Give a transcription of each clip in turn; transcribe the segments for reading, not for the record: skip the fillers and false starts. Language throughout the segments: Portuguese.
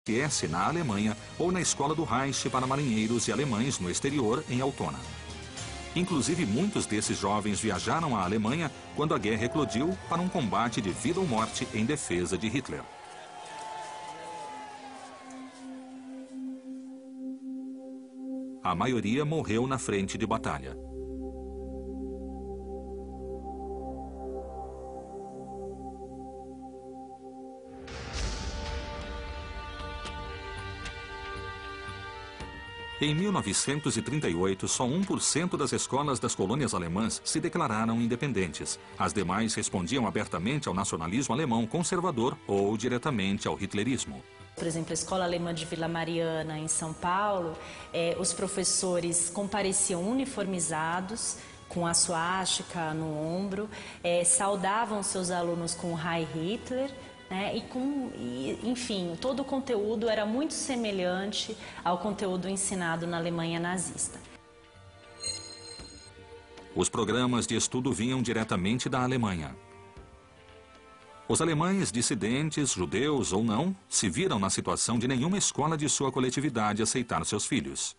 SS na Alemanha ou na escola do Reich para marinheiros e alemães no exterior, em Altona. Inclusive, muitos desses jovens viajaram à Alemanha quando a guerra eclodiu para um combate de vida ou morte em defesa de Hitler. A maioria morreu na frente de batalha. Em 1938, só 1% das escolas das colônias alemãs se declararam independentes. As demais respondiam abertamente ao nacionalismo alemão conservador ou diretamente ao hitlerismo. Por exemplo, a Escola Alemã de Vila Mariana, em São Paulo, os professores compareciam uniformizados, com a suástica no ombro, saudavam seus alunos com o Heil Hitler, né, enfim, todo o conteúdo era muito semelhante ao conteúdo ensinado na Alemanha nazista. Os programas de estudo vinham diretamente da Alemanha. Os alemães dissidentes, judeus ou não, se viram na situação de nenhuma escola de sua coletividade aceitar seus filhos.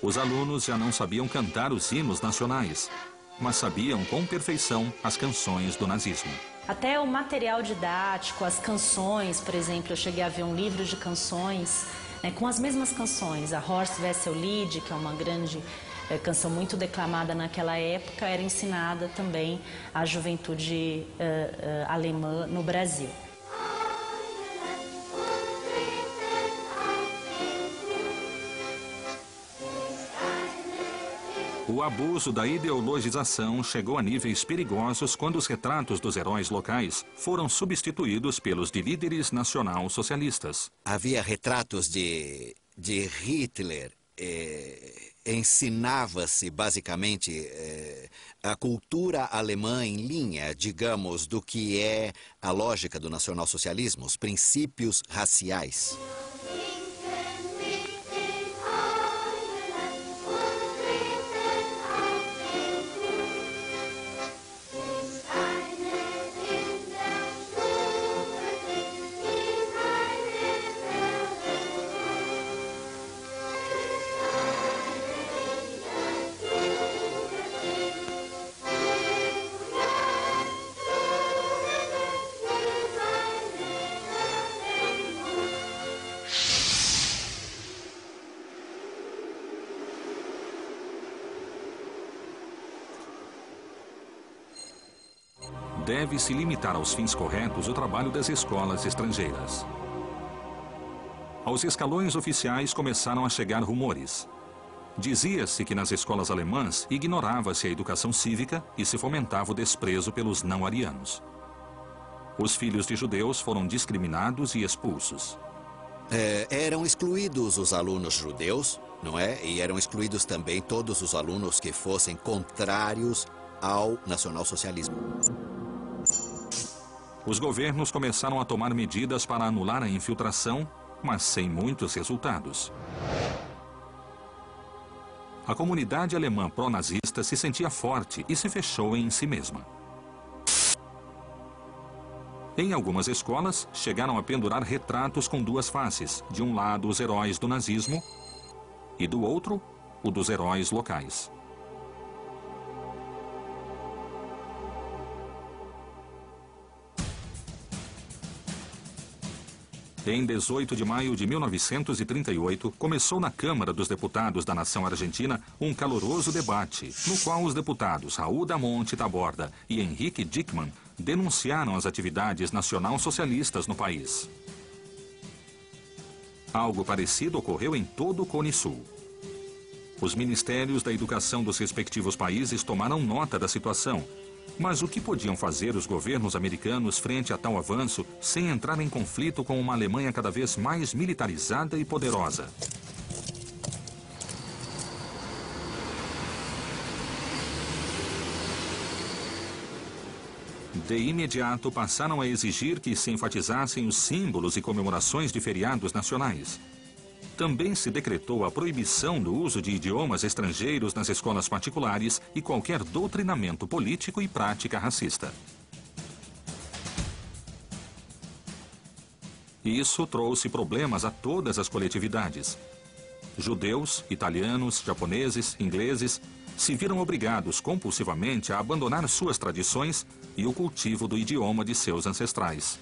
Os alunos já não sabiam cantar os hinos nacionais, mas sabiam com perfeição as canções do nazismo. Até o material didático, as canções, por exemplo, eu cheguei a ver um livro de canções, né, com as mesmas canções. A Horst Wessel Lied, que é uma grande canção muito declamada naquela época, era ensinada também à juventude alemã no Brasil. O abuso da ideologização chegou a níveis perigosos quando os retratos dos heróis locais foram substituídos pelos de líderes nacional-socialistas. Havia retratos de Hitler. Ensinava-se basicamente a cultura alemã em linha, digamos, do que é a lógica do nacionalsocialismo, os princípios raciais. Deve-se limitar aos fins corretos o trabalho das escolas estrangeiras. Aos escalões oficiais começaram a chegar rumores. Dizia-se que nas escolas alemãs ignorava-se a educação cívica e se fomentava o desprezo pelos não-arianos. Os filhos de judeus foram discriminados e expulsos. Eram excluídos os alunos judeus, não é? E eram excluídos também todos os alunos que fossem contrários ao nacionalsocialismo. Os governos começaram a tomar medidas para anular a infiltração, mas sem muitos resultados. A comunidade alemã pró-nazista se sentia forte e se fechou em si mesma. Em algumas escolas, chegaram a pendurar retratos com duas faces, de um lado os heróis do nazismo e do outro, o dos heróis locais. Em 18 de maio de 1938, começou na Câmara dos Deputados da Nação Argentina um caloroso debate, no qual os deputados Raul da Monte Taborda e Henrique Dickmann denunciaram as atividades nacional-socialistas no país. Algo parecido ocorreu em todo o Cone Sul. Os ministérios da educação dos respectivos países tomaram nota da situação. Mas o que podiam fazer os governos americanos frente a tal avanço sem entrar em conflito com uma Alemanha cada vez mais militarizada e poderosa? De imediato passaram a exigir que se enfatizassem os símbolos e comemorações de feriados nacionais. Também se decretou a proibição do uso de idiomas estrangeiros nas escolas particulares e qualquer doutrinamento político e prática racista. Isso trouxe problemas a todas as coletividades. Judeus, italianos, japoneses, ingleses se viram obrigados compulsivamente a abandonar suas tradições e o cultivo do idioma de seus ancestrais.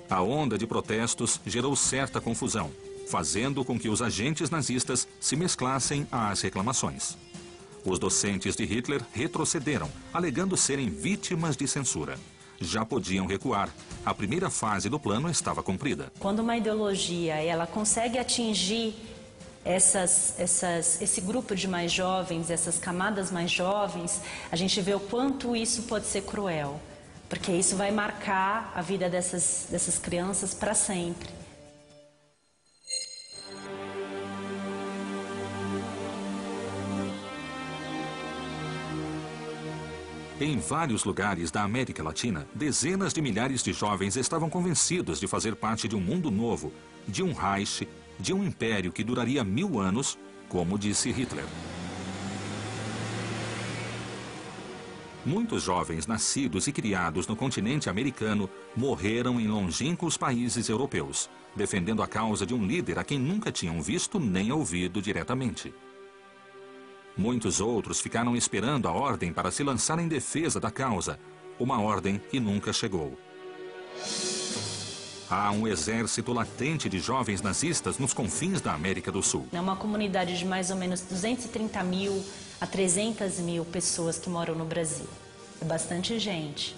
A onda de protestos gerou certa confusão, fazendo com que os agentes nazistas se mesclassem às reclamações. Os docentes de Hitler retrocederam, alegando serem vítimas de censura. Já podiam recuar. A primeira fase do plano estava cumprida. Quando uma ideologia ela consegue atingir esse grupo de mais jovens, essas camadas mais jovens, a gente vê o quanto isso pode ser cruel. Porque isso vai marcar a vida dessas crianças para sempre. Em vários lugares da América Latina, dezenas de milhares de jovens estavam convencidos de fazer parte de um mundo novo, de um Reich, de um império que duraria 1000 anos, como disse Hitler. Muitos jovens nascidos e criados no continente americano morreram em longínquos países europeus, defendendo a causa de um líder a quem nunca tinham visto nem ouvido diretamente. Muitos outros ficaram esperando a ordem para se lançar em defesa da causa, uma ordem que nunca chegou. Há um exército latente de jovens nazistas nos confins da América do Sul. É uma comunidade de mais ou menos 230 mil a 300 mil pessoas que moram no Brasil. É bastante gente.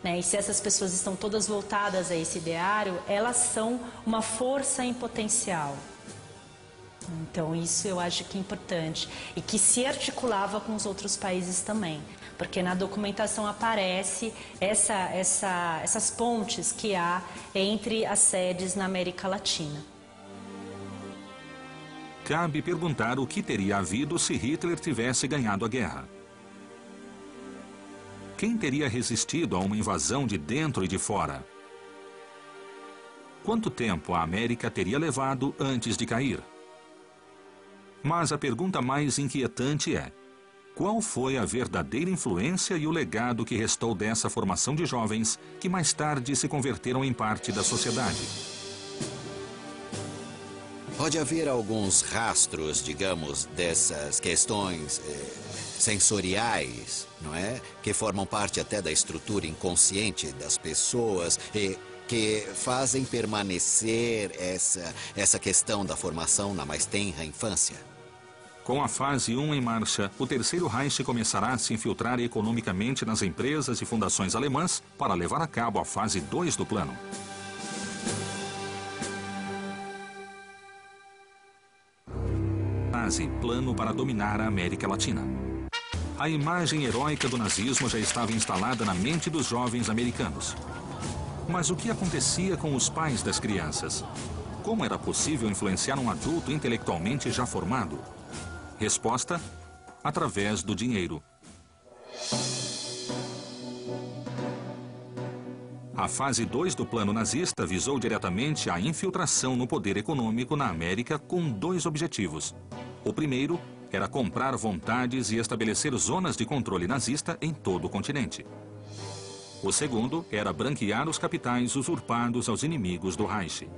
E se essas pessoas estão todas voltadas a esse ideário, elas são uma força em potencial. Então isso eu acho que é importante e que se articulava com os outros países também, porque na documentação aparece essas pontes que há entre as sedes na América Latina. Cabe perguntar o que teria havido se Hitler tivesse ganhado a guerra. Quem teria resistido a uma invasão de dentro e de fora? Quanto tempo a América teria levado antes de cair? Mas a pergunta mais inquietante é: qual foi a verdadeira influência e o legado que restou dessa formação de jovens que mais tarde se converteram em parte da sociedade? Pode haver alguns rastros, digamos, dessas questões sensoriais, não é? Que formam parte até da estrutura inconsciente das pessoas e que fazem permanecer essa questão da formação na mais tenra infância. Com a fase 1 em marcha, o Terceiro Reich começará a se infiltrar economicamente nas empresas e fundações alemãs para levar a cabo a fase 2 do plano. Plano para dominar a América Latina. A imagem heróica do nazismo já estava instalada na mente dos jovens americanos. Mas o que acontecia com os pais das crianças? Como era possível influenciar um adulto intelectualmente já formado? Resposta: através do dinheiro. A fase 2 do plano nazista visou diretamente a infiltração no poder econômico na América com 2 objetivos. O primeiro era comprar vontades e estabelecer zonas de controle nazista em todo o continente. O segundo era branquear os capitais usurpados aos inimigos do Reich.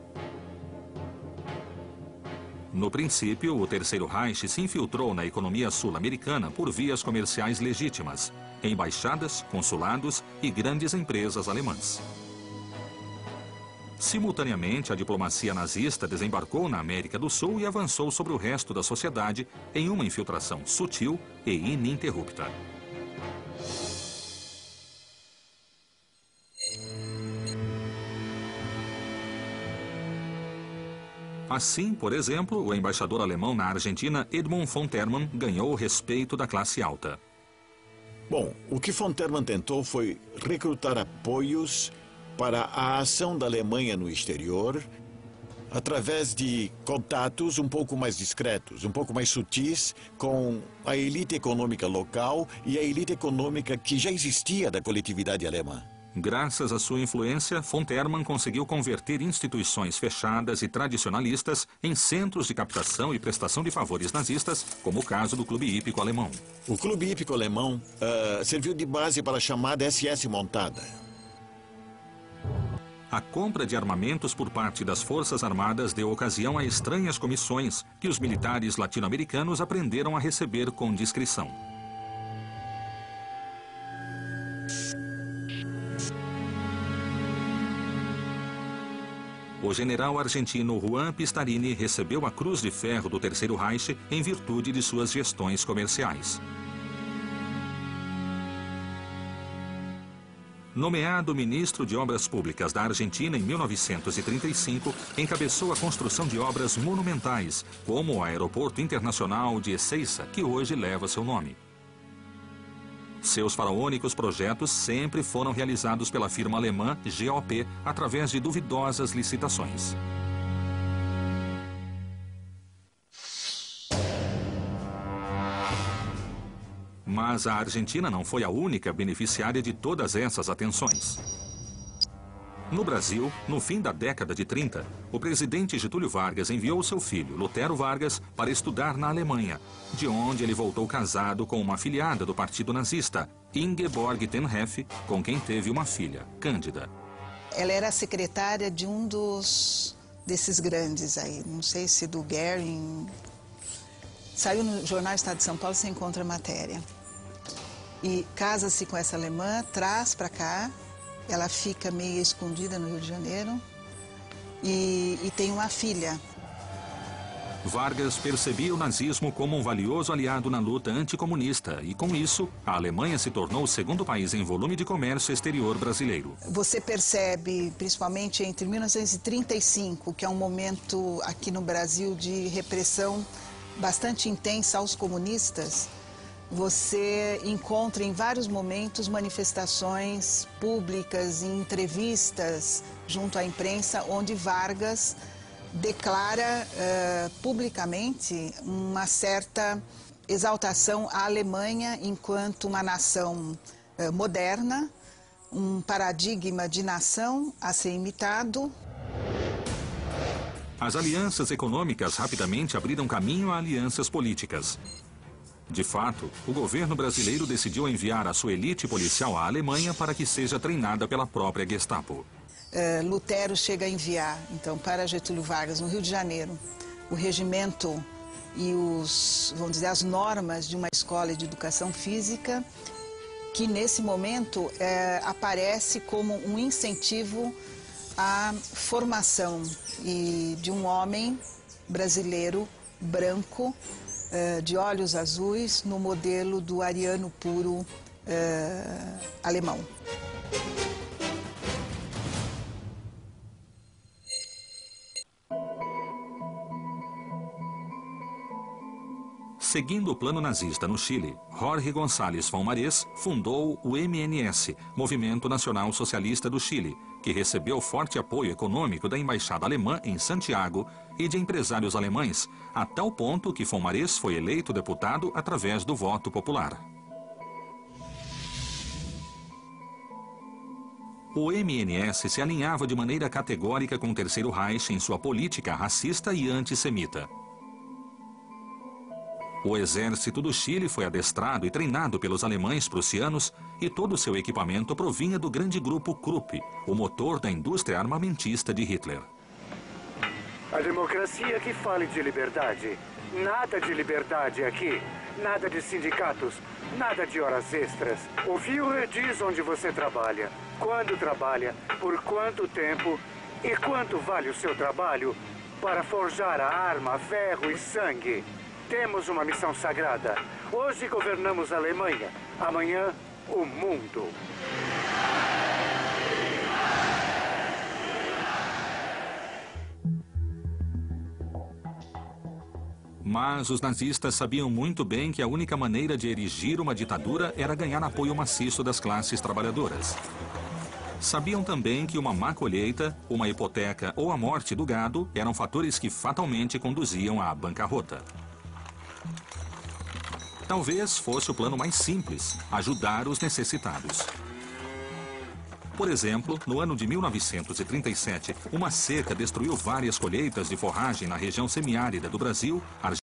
No princípio, o Terceiro Reich se infiltrou na economia sul-americana por vias comerciais legítimas, embaixadas, consulados e grandes empresas alemãs. Simultaneamente, a diplomacia nazista desembarcou na América do Sul e avançou sobre o resto da sociedade em uma infiltração sutil e ininterrupta. Assim, por exemplo, o embaixador alemão na Argentina, Edmund von Termann, ganhou o respeito da classe alta. Bom, o que von Termann tentou foi recrutar apoios para a ação da Alemanha no exterior através de contatos um pouco mais discretos, um pouco mais sutis com a elite econômica local e a elite econômica que já existia da coletividade alemã. Graças à sua influência, von Termann conseguiu converter instituições fechadas e tradicionalistas em centros de captação e prestação de favores nazistas, como o caso do Clube Hípico Alemão. O Clube Hípico Alemão serviu de base para a chamada SS Montada. A compra de armamentos por parte das Forças Armadas deu ocasião a estranhas comissões que os militares latino-americanos aprenderam a receber com discrição. O general argentino Juan Pistarini recebeu a Cruz de Ferro do Terceiro Reich em virtude de suas gestões comerciais. Nomeado ministro de Obras Públicas da Argentina em 1935, encabeçou a construção de obras monumentais, como o Aeroporto Internacional de Ezeiza, que hoje leva seu nome. Seus faraônicos projetos sempre foram realizados pela firma alemã GOP através de duvidosas licitações. Mas a Argentina não foi a única beneficiária de todas essas atenções. No Brasil, no fim da década de 30, o presidente Getúlio Vargas enviou seu filho, Lutero Vargas, para estudar na Alemanha, de onde ele voltou casado com uma afiliada do partido nazista, Ingeborg Tenheff, com quem teve uma filha, Cândida. Ela era secretária de um desses grandes aí, não sei se do Goering. Saiu no jornal Estado de São Paulo, você encontra a matéria. E casa-se com essa alemã, traz para cá, ela fica meio escondida no Rio de Janeiro e tem uma filha. Vargas percebia o nazismo como um valioso aliado na luta anticomunista e, com isso, a Alemanha se tornou o segundo país em volume de comércio exterior brasileiro. Você percebe, principalmente entre 1935, que é um momento aqui no Brasil de repressão bastante intensa aos comunistas, você encontra em vários momentos manifestações públicas e entrevistas junto à imprensa, onde Vargas declara publicamente uma certa exaltação à Alemanha enquanto uma nação moderna, um paradigma de nação a ser imitado. As alianças econômicas rapidamente abriram caminho a alianças políticas. De fato, o governo brasileiro decidiu enviar a sua elite policial à Alemanha para que seja treinada pela própria Gestapo. Lutero chega a enviar, então, para Getúlio Vargas, no Rio de Janeiro, o regimento e vamos dizer, as normas de uma escola de educação física, que nesse momento aparece como um incentivo à formação de um homem brasileiro, branco, de olhos azuis, no modelo do ariano puro alemão. Seguindo o plano nazista no Chile, Jorge González von Marés fundou o MNS, Movimento Nacional Socialista do Chile, que recebeu forte apoio econômico da Embaixada Alemã em Santiago e de empresários alemães, a tal ponto que von Marés foi eleito deputado através do voto popular. O MNS se alinhava de maneira categórica com o Terceiro Reich em sua política racista e antissemita. O exército do Chile foi adestrado e treinado pelos alemães prussianos e todo o seu equipamento provinha do grande grupo Krupp, o motor da indústria armamentista de Hitler. A democracia que fale de liberdade. Nada de liberdade aqui. Nada de sindicatos. Nada de horas extras. O Führer diz onde você trabalha, quando trabalha, por quanto tempo e quanto vale o seu trabalho para forjar a arma, ferro e sangue. Temos uma missão sagrada. Hoje governamos a Alemanha, amanhã o mundo. Mas os nazistas sabiam muito bem que a única maneira de erigir uma ditadura era ganhar apoio maciço das classes trabalhadoras. Sabiam também que uma má colheita, uma hipoteca ou a morte do gado eram fatores que fatalmente conduziam à bancarrota. Talvez fosse o plano mais simples, ajudar os necessitados. Por exemplo, no ano de 1937, uma seca destruiu várias colheitas de forragem na região semiárida do Brasil, Argentina